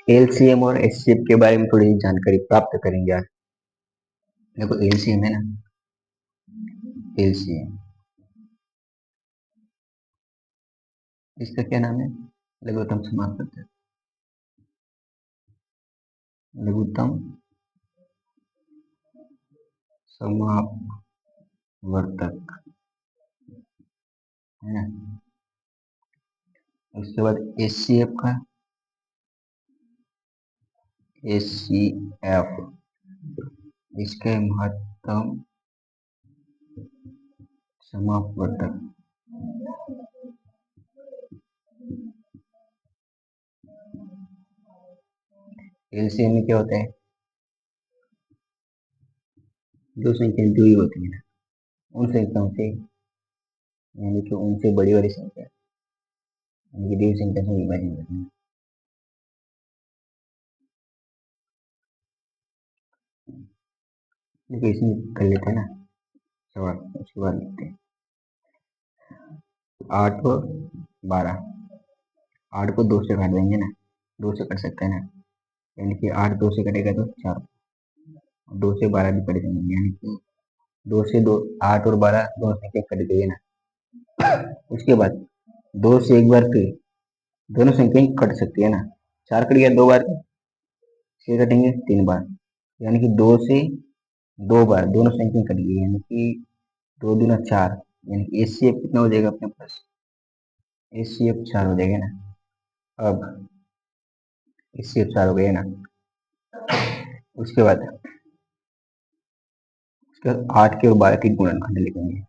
LCM और HCF के बारे में थोड़ी जानकारी प्राप्त करेंगे आज। देखो एलसीएम है ना, एलसीएम इसका क्या नाम है? लघुत्तम समापवर्तक। लघुत्तम समापवर्तक है ना। उसके बाद एचसीएफ का, एचसीएफ इसका महत्तम समापवर्तक। एलसीएम में क्या होता है? जो संख्या जुड़ी होती है ना, उन संख्याओं से, यानी कि उनसे बड़ी वाली संख्या, यानी कि देव संख्या से विभाजन करना। देखो इसमें कर लेते हैं ना सवाल, उसके बाद लिखते हैं 8 और 12। 8 को 2 से काट देंगे ना, 2 से कट सकते हैं ना, यानी कि 8 2 से कटेगा तो 4, 2 से 12 भी कट जाएंगे, यानी कि 2 से 2, 8 और 12 दोनों संख्या कट गई है ना। उसके बाद 2 से एक बार फिर दोनों संख्या कट सकती है ना, 4 कट गया 2 बार, 6 कटेंगे 3 बार, यानी कि 2 से 2 बार दोनों संख्या कट गई, यानी कि 2 दूना 4, यानी कि एचसीएफ कितना हो जाएगा अपने पास? एचसीएफ 4 हो जाएगा ना। अब एचसीएफ 4 हो गया ना। उसके बाद 8 के और 12 के गुणनखंड लिखेंगे।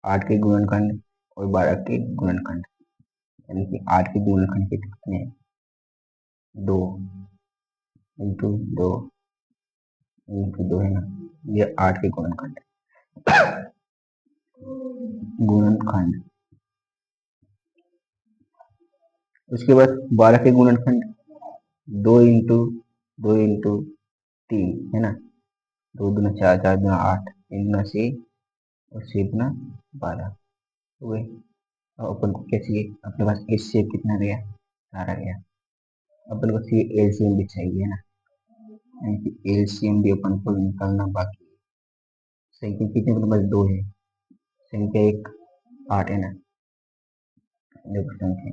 8 के गुणनखंड और 12 के गुणनखंड, यानी कि 8 के गुणनखंड कितने हैं? 2 इंटू 2 इंटू 2 है ना, ये 8 के गुणनखंड। गुणनखंड उसके बाद 12 के गुणनखंड 2 इंटू 2 इंटू 3 है ना, 2 दूना 4, 4 दूना 8, 3 दूना 6 और 6 दूना 12 हो गए। अब अपन को क्या चाहिए? अपने पास एचसीएफ कितना गया? 4 आ गया। अपन को चाहिए एलसीएम भी चाहिए ना, यानी कि एलसीएम भी अपन को निकालना बाकी है। संख्या कितने अपने पास? 2 है, संख्या एक 8 है ना। देखो संख्या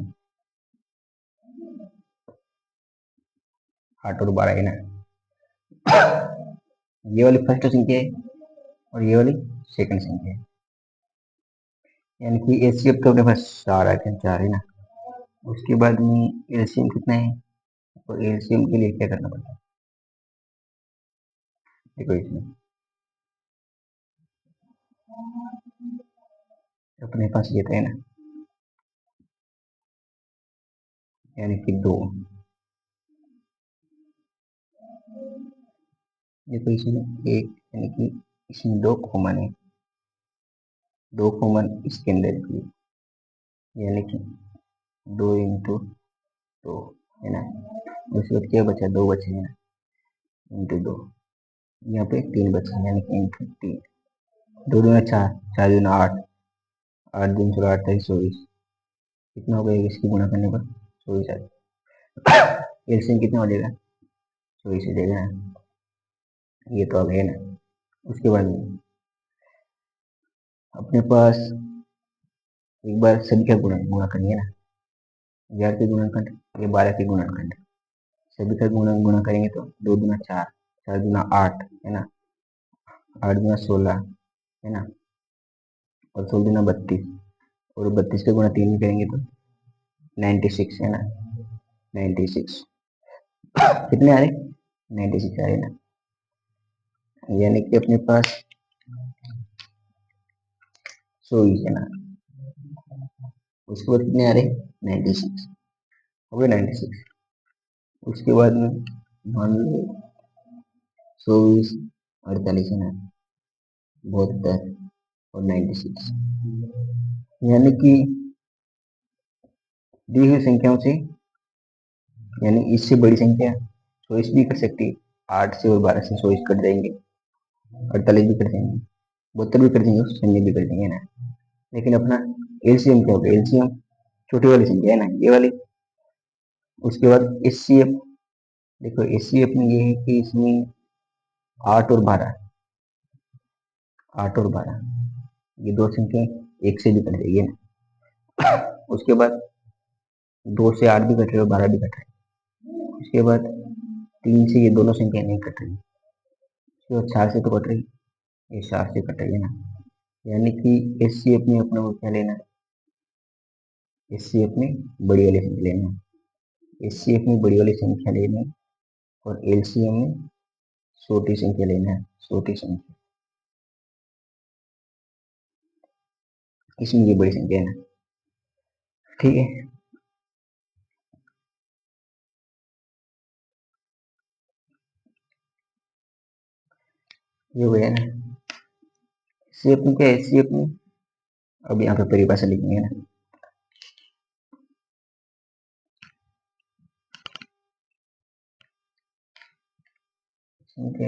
8 और 12 है ना, ये वाली फर्स्ट संख्या है और ये वाली सेकंड संख्या है, यानी कि एचसीएफ तो अपने पास 4 आ गया, 4 है ना। उसके बाद में एलसीएम कितना है, और एलसीएम के लिए क्या करना पड़ता है? देखो इसमें अपने पास ये था ना, यानी कि 2, देखो इसमें एक, यानी कि इसमें 2 कॉमन है, 2 कॉमन इसके अंदर भी, यानी कि 2 इंटू 2 है ना। उसके बाद क्या बचा? 2 बचे है ना, इंटू 2, यहाँ पे 3 बचे, यानी कि इंटू 3। 2 दूना 4, 4 दूना 8, 8 दूना 16, 28, 24, कितना हो गया इसकी गुणा करने पर? 24 आ। एलसीएम कितना हो जाएगा? 24 हो जाएगा ना, ये तो आ गया ना। उसके बाद अपने पास एक बार सभी का गुणा करेंगे ना, 11 के गुणनखंड, ये 12 के गुणनखंड, सभी का गुणा करेंगे तो 2 दूना 4, 4 दूना 8 है ना, 8 दूना 16 है ना, और 16 दूना 32, और 32 का गुणा 3 करेंगे तो 96 है ना, 96 कितने आ रहे? 96 आ रहे ना, यानी कि अपने पास 24 है ना। उसके बाद कितने आ रहे? 96 हो गए, 96। उसके बाद में मान लो 24, 48 है ना, 72 और 96, यानी कि दी हुई संख्याओं से, यानी इससे बड़ी संख्या 24 भी कर सकती है, 8 से और 12 से 24 कट जाएंगे, 48 भी कट जाएंगे, 72 भी कट जाएंगे, 96 भी कट जाएंगे ना। लेकिन अपना एलसीएम क्या होगा? एलसीएम छोटी वाली संख्या है ना, ये वाली। उसके बाद एचसीएफ देखो एचसीएफ में ये है कि इसमें 8 और 12, 8 और 12 ये दो संख्या एक से भी कट जाएगी ना। उसके बाद 2 से 8 भी कट रहे और 12 भी कट रहे। उसके बाद 3 से ये दोनों संख्या नहीं कट रही। उसके बाद 4 से तो कट रही, ये 4 से कट रही है ना। यानी कि एचसीएफ में अपने को क्या लेना है, एचसीएफ में बड़ी वाली संख्या लेना है, एचसीएफ में बड़ी वाली संख्या लेना है, और एलसीएम में छोटी संख्या लेना है, छोटी संख्या। इसमें ये बड़ी संख्या है ना, ठीक है। ये हो गया ना। एचसीएफ में क्या है, एचसीएफ में अब यहाँ पे परिभाषा लिखेंगे ना। संख्या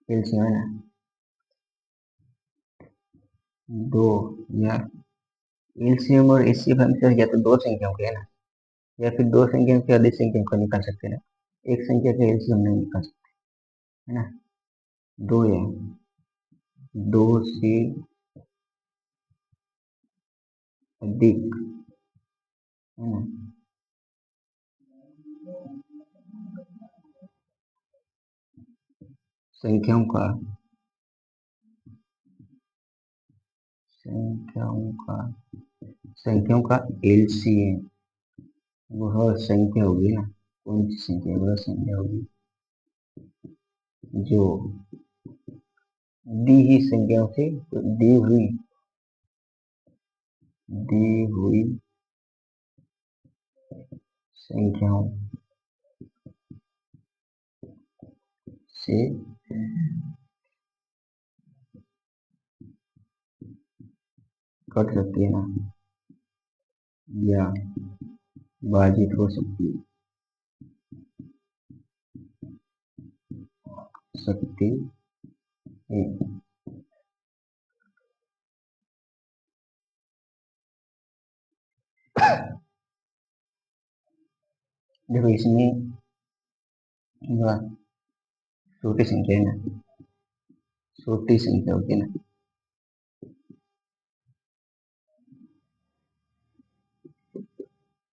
एलसीएम है ना, दो, या एलसीएम और एचसीएफ हमेशा या तो दो संख्याओं के है ना, या फिर दो संख्याओं से अधिक संख्याओं को निकाल सकते हैं ना। एक संख्या का एलसीएम नहीं निकाल सकते है ना। दो है, दो से अधिक है ना, संख्याओं का, संख्याओं का, संख्याओं का एलसीएम वह संख्या होगी ना। कौन सी संख्या, वह संख्या होगी जो दी ही संख्याओं से, तो दी हुई संख्याओं से कट सकती है ना, या बाजित हो सकती है। देखो इसमें वह छोटी संख्या है ना, छोटी संख्या होती है ना,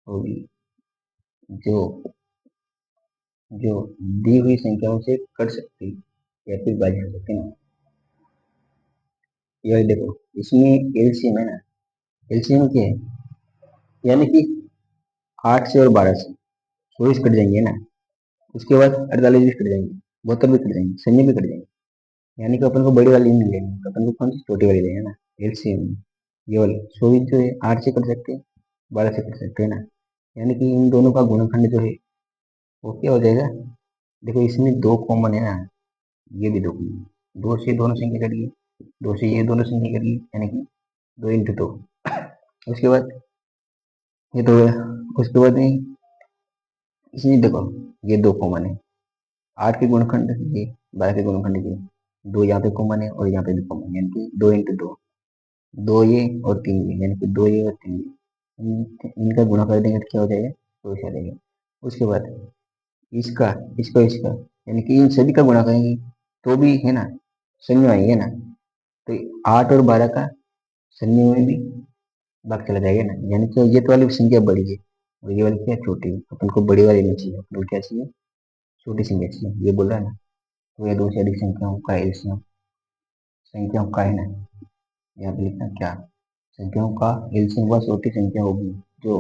होगी जो जो दी हुई संख्याओं से कट सकती या फिर बाजित हो सकती है ना। यह देखो इसमें एलसीएम है ना, एलसीएम क्या है, यानी कि 8 से और 12 से 24 कट जाएंगे ना। उसके बाद 48 भी कट जाएंगे, 72 भी कट जाएंगे, संजय भी कट जाएंगे। यानी कि अपन को बड़ी वाली नहीं लेनी, अपन को कौन सी छोटी वाली लेनी है ना, एलसीएम। ये वाली 24 जो है 8 से कट सकते हैं, 12 से कट सकते हैं ना। यानी कि इन दोनों का गुणनखंड जो है वो क्या हो जाएगा। देखो इसमें दो कॉमन है ना, ये भी दो कॉमन, दो से दोनों संख्या कट गई, दो से ये दोनों संख्या कट गई, यानी कि 2 × 2। उसके बाद ये तो, उसके बाद में इसमें देखो ये दो कॉमन है, 8 के गुणनखंड ये, 12 के गुणनखंड ये, दो यहाँ पे कॉमन है और यहाँ पे भी कॉमन है, यानी कि 2 × 2, दो ये और 3 ये, यानी कि दो ये और 3 ये, इनका गुणा कर देंगे तो क्या हो जाएगा, तो आ जाएगा। उसके बाद इसका, इसका, यानी कि इन सभी का गुणा करेंगे तो भी है ना संयोग आएंगे ना। तो 8 और 12 का संयोग में भी भाग चला जाएगा ना, यानी कि ये तो वाली संख्या बड़ी है और ये वाली क्या छोटी है, अपन को बड़ी वाली नहीं चाहिए, अपन को क्या चाहिए, छोटी संख्या चाहिए, ये बोल रहा है ना। तो ये दो से अधिक संख्याओं का एलसीएम, संख्याओं का है ना, यहाँ पे लिखना क्या, संख्याओं का एलसीएम वह छोटी संख्या होगी जो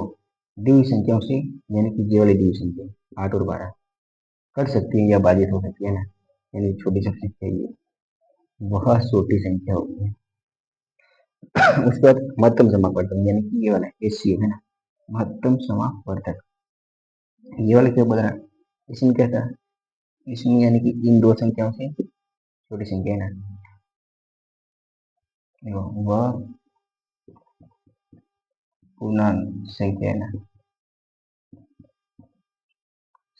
दी हुई संख्याओं से, यानी कि ये वाली दी हुई संख्या 8 और 12 कर सकती है या बाधित हो सकती है ना, यानी छोटी संख्या ये वह छोटी संख्या होगी। उसके बाद महत्तम समापवर्तक, यानी कि ये वाला एचसीएफ है ना, महत्तम समापवर्तक। ये वाला क्या बता रहा है, इसमें क्या था, इसमें यानी कि इन दो संख्याओं से छोटी संख्या है ना, वह पूर्णांक संख्या है ना,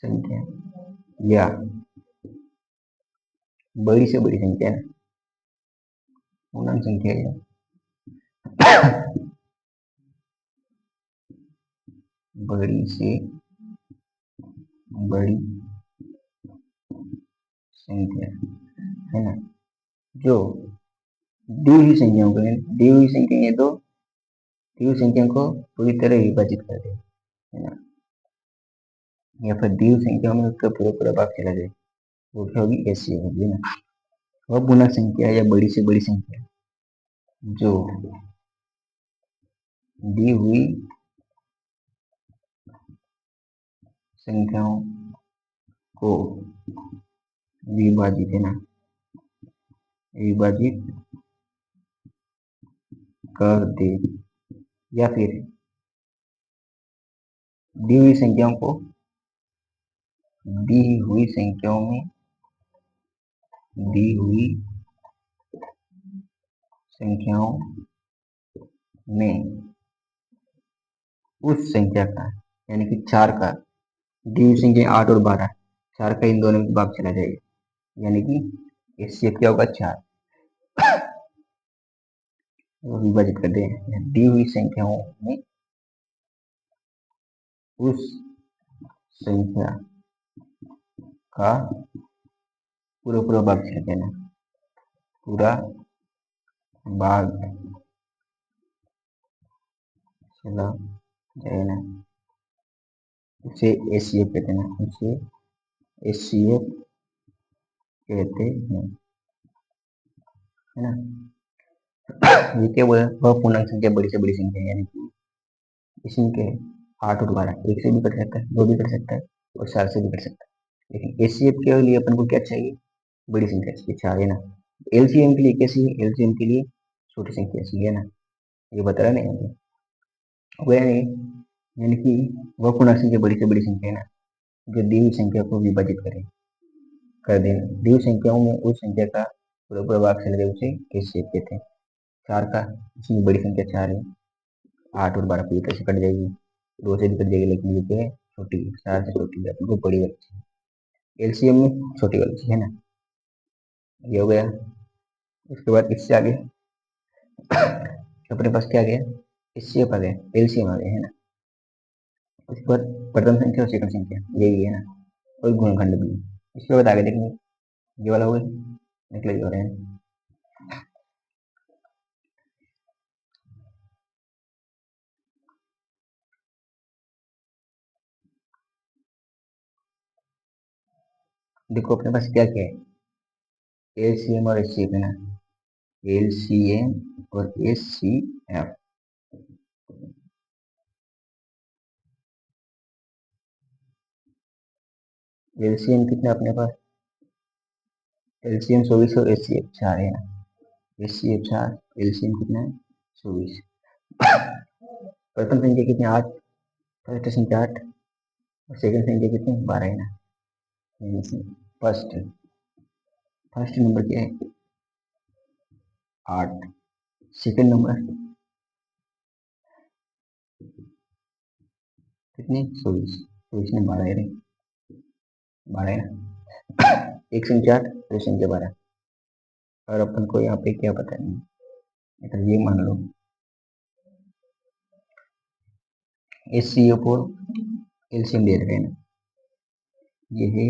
संख्या या बड़ी से बड़ी संख्या है ना, पूर्णांक संख्या या बड़ी से बड़ी संख्या है ना, जो दी हुई संख्याओं को दी हुई संख्या ये दो दी हुई संख्या को पूरी तरह विभाजित कर दे, है ना, या फिर दी हुई संख्याओं में उसका पूरा पूरा भाग चला जाए, वो क्या होगी, ऐसी होगी ना। वह पूर्ण संख्या या बड़ी से बड़ी संख्या जो दी हुई संख्याओं को विभाजित, है ना, विभाजित कर दे, या फिर दी हुई संख्याओं को दी हुई संख्याओं में दी हुई संख्याओं में उस संख्या का, यानी कि 4 का, दी हुई संख्या 8 और 12, 4 का इन दोनों में भाग चला जाएगा, यानी कि इससे क्या होगा, 4 विभाजित कर दे दी हुई संख्याओं में उस संख्या का पूरा पूरा भाग चला देना, पूरा भाग चला जाएगा, उसे एचसीएफ कहते हैं ना, उसे एचसीएफ कहते हैं, है ना। ये क्या बोला, वह पूर्णांक संख्या बड़ी से बड़ी संख्या है, यानी कि इसमें क्या है, 8 और 12 एक से भी कट सकता है, 2 भी कट सकता है और 4 से भी कट सकता है, लेकिन एचसीएफ के लिए अपन को क्या चाहिए, बड़ी संख्या चाहिए, 4, है ना। एलसीएम के लिए कैसी है, एलसीएम के लिए छोटी संख्या चाहिए, है ना, ये बता रहा नहीं, वह है, यानी कि वह पूर्णांक संख्या बड़ी से बड़ी संख्या है ना, जो दी हुई संख्या को विभाजित कर देना, दी हुई संख्याओं में उस संख्या का पूरा पूरा भाग चला जाए, उसे एचसीएफ कहते हैं। 4 का, इसमें बड़ी संख्या 4 है, 8 और 12 पूरी तरह से कट जाएगी, 2 से भी कट जाएगी, लेकिन ये क्या है, छोटी, 4 से छोटी है, अपन को बड़ी वाली चाहिए, एलसीएम में छोटी वाली चाहिए, है ना। ये हो गया। उसके बाद इससे आगे अपने पास क्या आ गया, एचसीएफ आ गया, एलसीएम आ गया, है ना। उसके बाद प्रथम संख्या और सेकंड संख्या यही है ना, कोई गुणनखंड भी है। इसके बाद आगे देखेंगे, ये वाला हो गया, निकले हो रहे हैं। देखो अपने पास क्या क्या है, एलसीएम और एचसीएफ, है ना, एलसीएम और एचसीएफ। एलसीएम कितना अपने पास, एलसीएम 24 और एचसीएफ 4 है ना, एचसीएफ 4, एलसीएम कितना है, 24। प्रथम संख्या कितने, 8, फर्स्ट संख्या 8 और सेकंड संख्या कितने, 12 है ना। फर्स्ट फर्स्ट नंबर क्या है, 8, सेकंड नंबर कितने, 24, 24 में 12 है, 12 है ना। एक संख्या 8, दो संख्या 12, और अपन को यहाँ पे क्या पता नहीं, तो ये मान लो एचसीएफ और एलसीएम दे रहे हैं ना, ये है